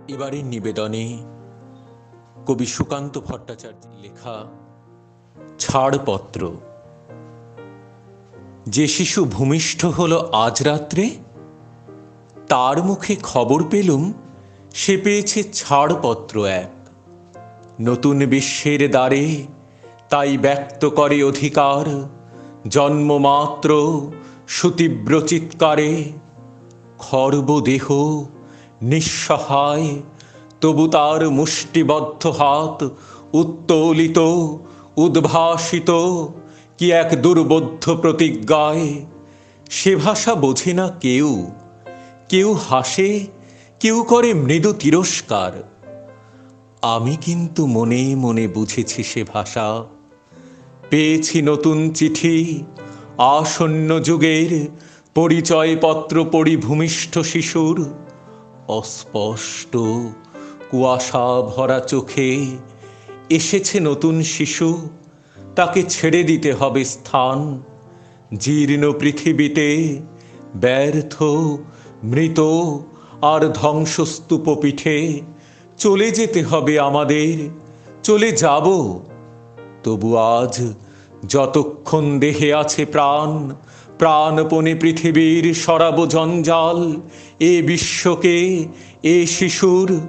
এবারের নিবেদনে কবি সুকান্ত ভট্টাচার্যের লেখা ছাড়পত্র। যে শিশু ভূমিষ্ঠ হলো আজ রাত্রে, তার মুখে খবর পেলুম সে পেয়েছে ছাড়পত্র এক। নতুন বিশ্বের দ্বারে তাই ব্যক্ত করে অধিকার, জন্মমাত্র সুতীব্র চিৎকারে। খর্বদেহ নিঃসহায়, তবু তার মুষ্টিবদ্ধ হাত উত্তোলিত, উদ্ভাসিত কি এক দুর্বোধ্য প্রতিজ্ঞায়। সে ভাষা বোঝে না কেউ, কেউ হাসে, কেউ করে মৃদু তিরস্কার। আমি কিন্তু মনে মনে বুঝেছি সে ভাষা। পেয়েছি নতুন চিঠি, আসন্ন যুগের পরিচয়পত্র পড়ি ভূমিষ্ঠ শিশুর। অস্পষ্ট কুয়াশা ভরা চোখে এসেছে নতুন শিশু, তাকে ছেড়ে দিতে হবে স্থান। জীর্ণ পৃথিবীতে ব্যর্থ, মৃত আর ধ্বংসস্তূপ পিঠে চলে যেতে হবে আমাদের, চলে যাব। তবু আজ যতক্ষণ দেহে আছে প্রাণ, প্রাণপণে পৃথিবীর সরাব জঞ্জাল। এ বিশ্বকে, এ শিশুর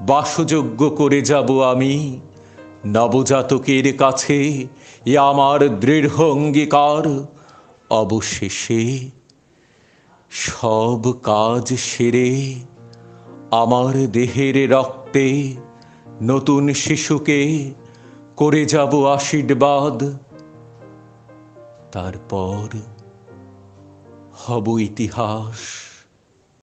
বাসযোগ্য করে যাব আমি। নবজাতকের কাছে এ আমার দৃঢ় অঙ্গীকার। অবশেষে সব কাজ সেরে আমার দেহের রক্তে নতুন শিশুকে করে যাব আশীর্বাদ। তারপর হব ইতিহাস।